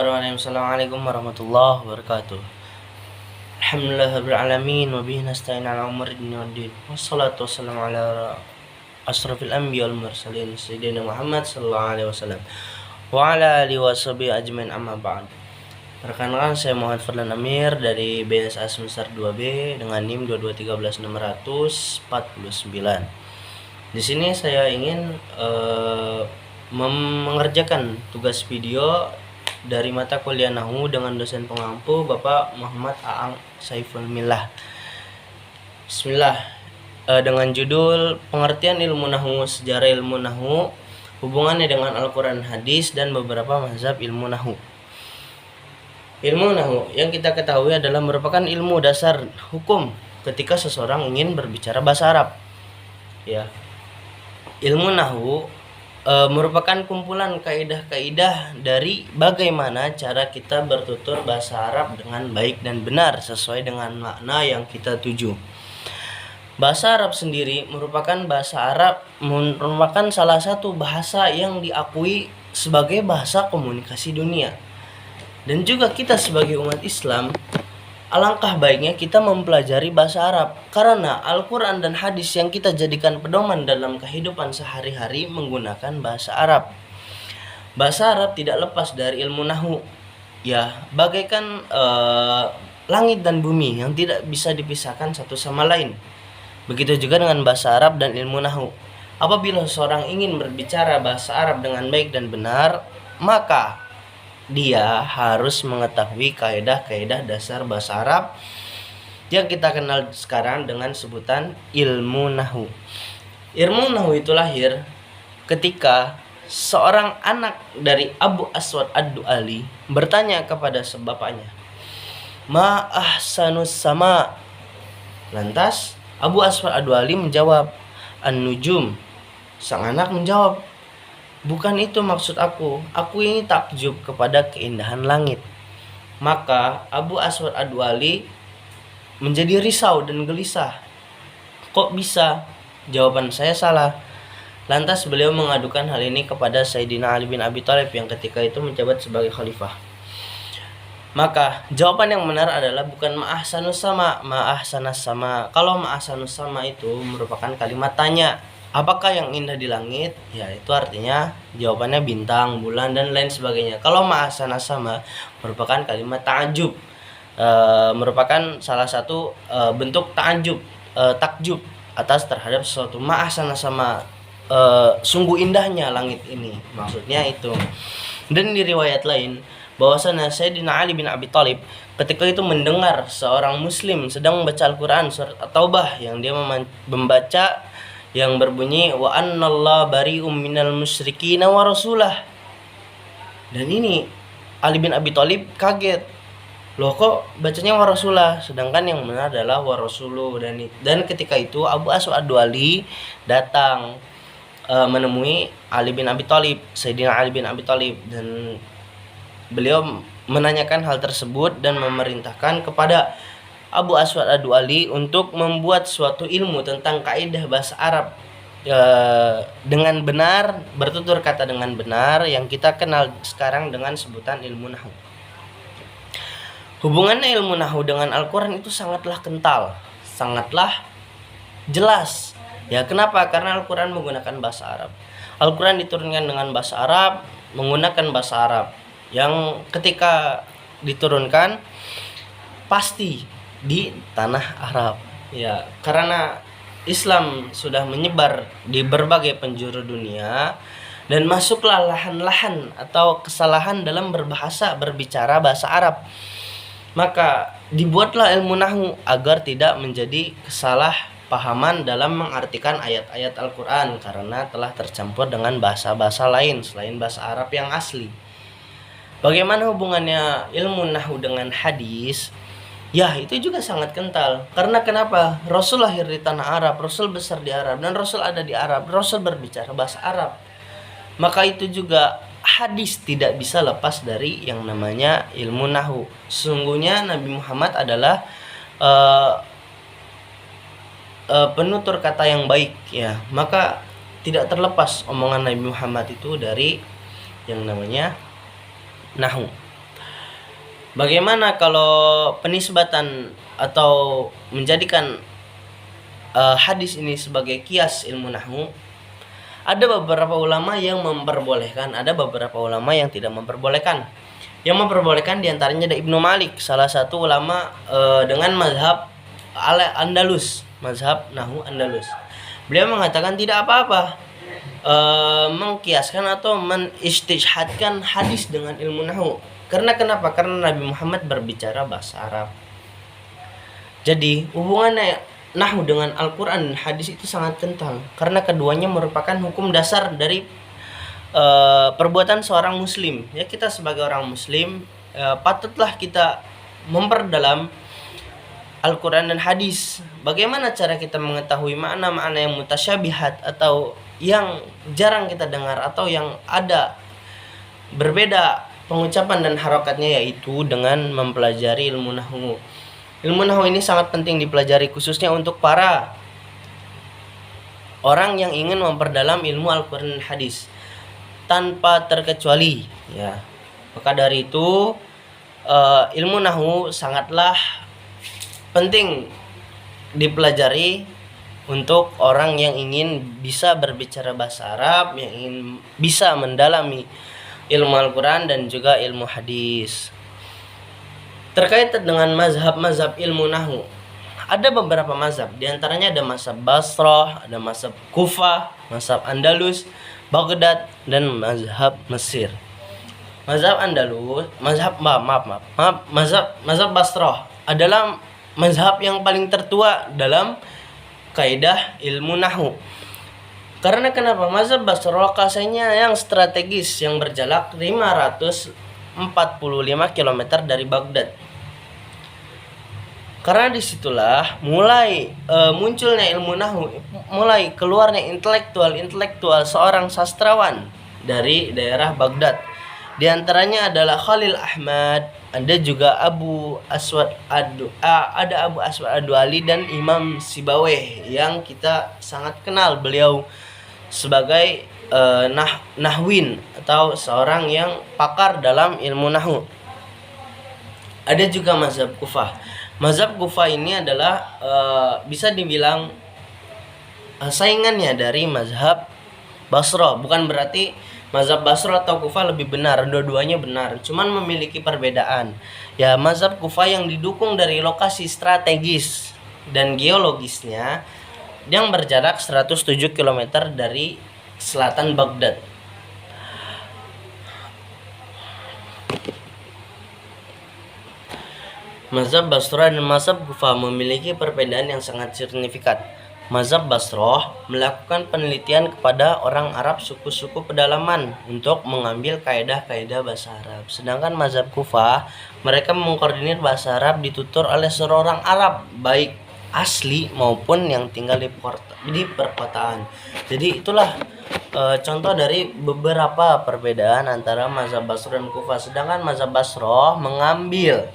Assalamualaikum warahmatullahi wabarakatuh. Alhamdulillahirabbil alamin wa bihi nasta'in 'ala umuri dunya waddin. Wassalatu wassalamu ala asrofil anbiya wal mursalin sayyidina Muhammad sallallahu alaihi wasallam wa ala alihi washabihi ajmain, amma ba'd. Perkenalkan, saya Muhammad Fadlan Amir dari BSA semester 2B dengan NIM 2213649. Di sini saya ingin mengerjakan tugas video dari mata kuliah Nahwu dengan dosen pengampu Bapak Muhammad Aang Saiful Millah. Bismillah. Dengan judul Pengertian Ilmu Nahwu, Sejarah Ilmu Nahwu, Hubungannya dengan Al-Quran, Hadis, dan beberapa mazhab ilmu Nahwu. Ilmu Nahwu yang kita ketahui adalah merupakan ilmu dasar hukum ketika seseorang ingin berbicara bahasa Arab. Ya. Ilmu Nahwu merupakan kumpulan kaidah-kaidah dari bagaimana cara kita bertutur bahasa Arab dengan baik dan benar sesuai dengan makna yang kita tuju. Bahasa Arab sendiri merupakan salah satu bahasa yang diakui sebagai bahasa komunikasi dunia. Dan juga kita sebagai umat Islam, alangkah baiknya kita mempelajari bahasa Arab, karena Al-Quran dan hadis yang kita jadikan pedoman dalam kehidupan sehari-hari menggunakan bahasa Arab. Bahasa Arab tidak lepas dari ilmu Nahwu, ya, bagaikan langit dan bumi yang tidak bisa dipisahkan satu sama lain. Begitu juga dengan bahasa Arab dan ilmu Nahwu. Apabila seorang ingin berbicara bahasa Arab dengan baik dan benar, maka dia harus mengetahui kaidah-kaidah dasar bahasa Arab yang kita kenal sekarang dengan sebutan ilmu Nahwu. Ilmu Nahwu itu lahir ketika seorang anak dari Abu Aswad Ad-Du'ali bertanya kepada bapaknya, "Ma ahsanus sama?" Lantas Abu Aswad Ad-Du'ali menjawab, "An-nujum." Sang anak menjawab, "Bukan itu maksud aku ini takjub kepada keindahan langit." Maka Abu Aswad Ad-Du'ali menjadi risau dan gelisah. Kok bisa? Jawaban saya salah. Lantas beliau mengadukan hal ini kepada Sayyidina Ali bin Abi Thalib yang ketika itu menjabat sebagai khalifah. Maka jawaban yang benar adalah bukan ma'ahsanus sama, ma'ahsanas sama. Kalau ma'ahsanus sama itu merupakan kalimat tanya, apakah yang indah di langit? Ya, itu artinya jawabannya bintang, bulan, dan lain sebagainya. Kalau ma'ahsanas sama merupakan kalimat ta'ajub, merupakan salah satu bentuk takjub atas terhadap sesuatu. Ma'ahsanas sama, sungguh indahnya langit ini, maksudnya itu. Dan di riwayat lain bahwasanya Sayyidina Ali bin Abi Thalib ketika itu mendengar seorang muslim sedang membaca Al-Quran surat At-Taubah yang dia membaca yang berbunyi wa annallaha bari'um minal musyrikin wa rasulah. Dan ini Ali bin Abi Thalib kaget. Loh, kok bacanya wa rasulah sedangkan yang benar adalah wa rasuluh. Dan ketika itu Abu Aswad Ad-Du'ali datang menemui Ali bin Abi Thalib, Sayyidina Ali bin Abi Thalib, dan beliau menanyakan hal tersebut dan memerintahkan kepada Abu Aswad Ad-Du'ali untuk membuat suatu ilmu tentang kaidah bahasa Arab dengan benar, bertutur kata dengan benar, yang kita kenal sekarang dengan sebutan ilmu Nahwu. Hubungannya ilmu Nahwu dengan Al-Quran itu sangatlah kental, sangatlah jelas. Ya, kenapa? Karena Al-Quran menggunakan bahasa Arab. Al-Quran diturunkan dengan bahasa Arab, menggunakan bahasa Arab, yang ketika diturunkan pasti di tanah Arab. Ya, karena Islam sudah menyebar di berbagai penjuru dunia dan masuklah lahan-lahan atau kesalahan dalam berbicara bahasa Arab. Maka dibuatlah ilmu Nahwu agar tidak menjadi kesalahpahaman dalam mengartikan ayat-ayat Al-Quran karena telah tercampur dengan bahasa-bahasa lain selain bahasa Arab yang asli. Bagaimana hubungannya ilmu Nahwu dengan hadis? Ya, itu juga sangat kental. Karena kenapa? Rasul lahir di tanah Arab, Rasul besar di Arab, dan Rasul ada di Arab, Rasul berbicara bahasa Arab. Maka itu juga hadis tidak bisa lepas dari yang namanya ilmu Nahwu. Sesungguhnya Nabi Muhammad adalah penutur kata yang baik, ya. Maka tidak terlepas omongan Nabi Muhammad itu dari yang namanya Nahwu. Bagaimana kalau penisbatan atau menjadikan hadis ini sebagai kias ilmu nahwu? Ada beberapa ulama yang memperbolehkan, ada beberapa ulama yang tidak memperbolehkan. Yang memperbolehkan diantaranya ada Ibnu Malik, salah satu ulama dengan mazhab Andalus, mazhab nahwu Andalus. Beliau mengatakan tidak apa-apa mengkiaskan atau menistishhadkan hadis dengan ilmu nahwu. Karena kenapa? Karena Nabi Muhammad berbicara bahasa Arab. Jadi hubungannya nahwu dengan Al-Quran dan hadis itu sangat kental, karena keduanya merupakan hukum dasar dari perbuatan seorang muslim. Ya, kita sebagai orang muslim patutlah kita memperdalam Al-Quran dan hadis. Bagaimana cara kita mengetahui makna-makna yang mutasyabihat atau yang jarang kita dengar atau yang ada berbeda pengucapan dan harokatnya, yaitu dengan mempelajari ilmu nahwu. Ilmu nahwu ini sangat penting dipelajari khususnya untuk para orang yang ingin memperdalam ilmu Al-Quran dan hadis tanpa terkecuali, ya. Maka dari itu ilmu nahwu sangatlah penting dipelajari untuk orang yang ingin bisa berbicara bahasa Arab, yang ingin bisa mendalami ilmu Al-Quran dan juga ilmu hadis. Terkait dengan mazhab-mazhab ilmu nahwu, ada beberapa mazhab. Di antaranya ada mazhab Basrah, ada mazhab Kufah, mazhab Andalus, Baghdad, dan mazhab Mesir. Mazhab Andalus, mazhab Basrah adalah mazhab yang paling tertua dalam kaidah ilmu nahwu. Karena kenapa? Mazhab Basrah lokasinya yang strategis, yang berjarak 545 km dari Baghdad. Karena disitulah mulai munculnya ilmu nahwu, mulai keluarnya intelektual seorang sastrawan dari daerah Baghdad. Di antaranya adalah Khalil Ahmad, ada juga Abu Aswad Ad-Duali dan Imam Sibawayh yang kita sangat kenal beliau sebagai nahwin atau seorang yang pakar dalam ilmu nahwu. Ada juga mazhab Kufah. Mazhab Kufah ini adalah bisa dibilang saingannya dari mazhab Basrah. Bukan berarti mazhab Basrah atau Kufah lebih benar, dua-duanya benar, cuman memiliki perbedaan. Ya, mazhab Kufah yang didukung dari lokasi strategis dan geologisnya yang berjarak 107 km dari selatan Baghdad. Mazhab Basrah dan mazhab Kufah memiliki perbedaan yang sangat signifikan. Mazhab Basrah melakukan penelitian kepada orang Arab suku-suku pedalaman untuk mengambil kaidah-kaidah bahasa Arab. Sedangkan mazhab Kufah, mereka mengkoordinir bahasa Arab ditutur oleh seorang Arab, baik asli maupun yang tinggal di perkotaan. Jadi itulah contoh dari beberapa perbedaan antara mazhab Basrah dan Kufah. Sedangkan mazhab Basrah mengambil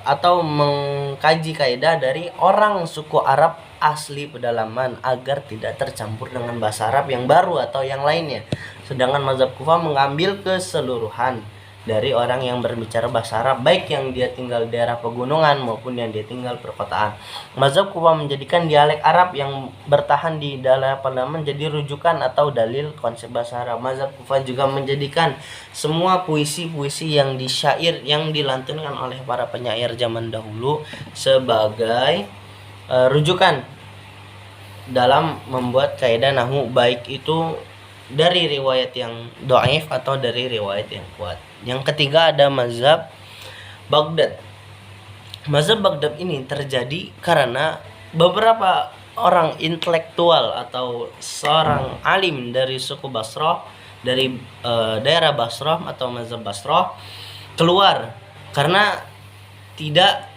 atau mengkaji kaidah dari orang suku Arab asli pedalaman agar tidak tercampur dengan bahasa Arab yang baru atau yang lainnya. Sedangkan mazhab Kufah mengambil keseluruhan dari orang yang berbicara bahasa Arab, baik yang dia tinggal di daerah pegunungan maupun yang dia tinggal perkotaan. Mazhab Kufah menjadikan dialek Arab yang bertahan di daerah pedalaman menjadi rujukan atau dalil konsep bahasa Arab. Mazhab Kufah juga menjadikan semua puisi-puisi yang disyair yang dilantunkan oleh para penyair zaman dahulu sebagai rujukan dalam membuat kaidah nahwu, baik itu dari riwayat yang dhaif atau dari riwayat yang kuat. Yang ketiga ada mazhab Baghdad. Mazhab Baghdad ini terjadi karena beberapa orang intelektual atau seorang alim dari suku Basrah, dari daerah Basrah atau mazhab Basrah keluar karena tidak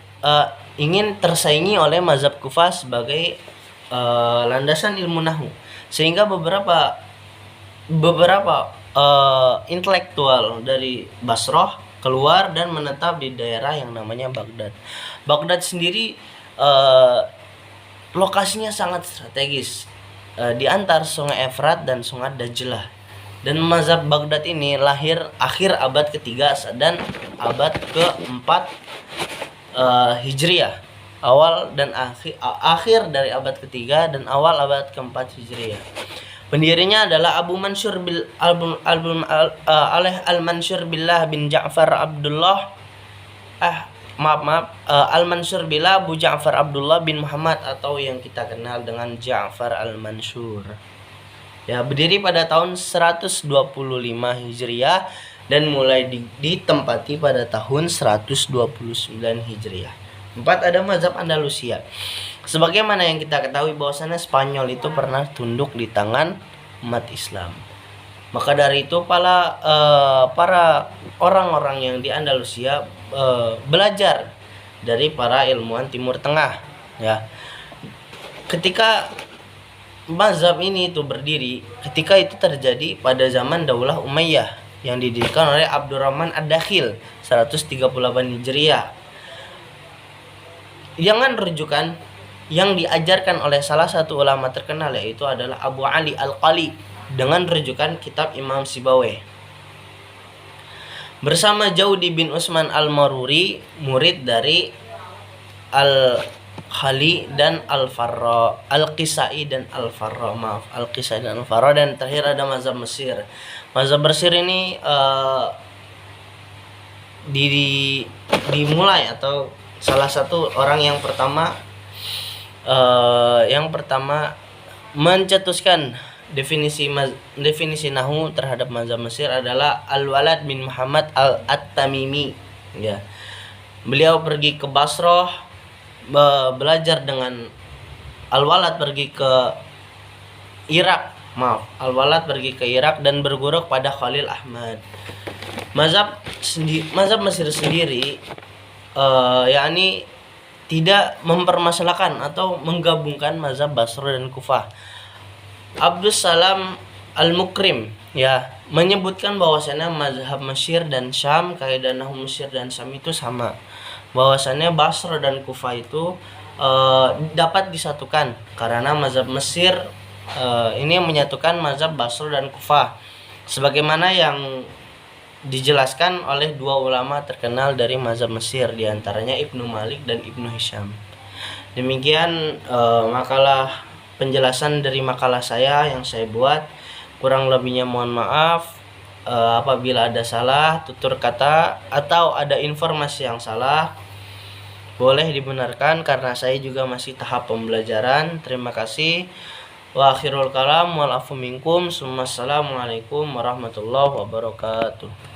ingin tersaingi oleh mazhab Kufah sebagai landasan ilmu nahwu, sehingga beberapa intelektual dari Basrah keluar dan menetap di daerah yang namanya Baghdad. Baghdad sendiri lokasinya sangat strategis di antar Sungai Efrat dan Sungai Dajlah. Dan mazhab Baghdad ini lahir akhir abad ketiga dan abad keempat Hijriah, awal dan akhir dari abad ketiga dan awal abad keempat Hijriah. Pendirinya adalah Abu Mansur Al-Mansur Billah bin Ja'far Abdullah Al-Mansur Billah Abu Ja'far Abdullah bin Muhammad, atau yang kita kenal dengan Ja'far Al-Mansur. Ya, berdiri pada tahun 125 Hijriah dan mulai ditempati pada tahun 129 Hijriah. 4, ada mazhab Andalusia. Sebagaimana yang kita ketahui bahwasannya Spanyol itu pernah tunduk di tangan umat Islam. Maka dari itu para orang-orang yang di Andalusia belajar dari para ilmuwan Timur Tengah, ya. Ketika mazhab ini itu berdiri, ketika itu terjadi pada zaman Daulah Umayyah yang didirikan oleh Abdurrahman Ad-Dakhil 138 Hijriah. Jangan rujukan yang diajarkan oleh salah satu ulama terkenal, yaitu adalah Abu Ali Al-Qali, dengan rujukan kitab Imam Sibawayh. Bersama Jaudi bin Utsman Al-Maruri, murid dari Al-Khali dan Al-Farra, Al-Qisai dan Al-Farra, Al-Qisai dan Al-Farra. Dan terakhir ada mazhab Mesir. Mazhab Mesir ini dimulai, atau salah satu orang yang pertama mencetuskan definisi nahwu terhadap mazhab Mesir adalah Al-Walad bin Muhammad At-Tamimi, ya. Beliau pergi ke Basrah, belajar dengan Al-Walad pergi ke Irak, Al-Walad pergi ke Irak dan berguru kepada Khalil Ahmad. Mazhab Mesir sendiri yakni tidak mempermasalahkan atau menggabungkan mazhab Basra dan Kufah. Abdus Salam Al-Mukrim, ya, menyebutkan bahwasannya mazhab Mesir dan Syam, kaidah nahwu Mesir dan Syam itu sama. Bahwasannya Basra dan Kufah itu dapat disatukan karena mazhab Mesir ini menyatukan mazhab Basra dan Kufah, sebagaimana yang dijelaskan oleh dua ulama terkenal dari mazhab Mesir, diantaranya Ibnu Malik dan Ibnu Hisham. Demikian makalah penjelasan dari makalah saya yang saya buat. Kurang lebihnya mohon maaf. Apabila ada salah tutur kata atau ada informasi yang salah, boleh dibenarkan karena saya juga masih tahap pembelajaran. Terima kasih. Wa akhirul kalam wal afu minkum. Assalamualaikum warahmatullahi wabarakatuh.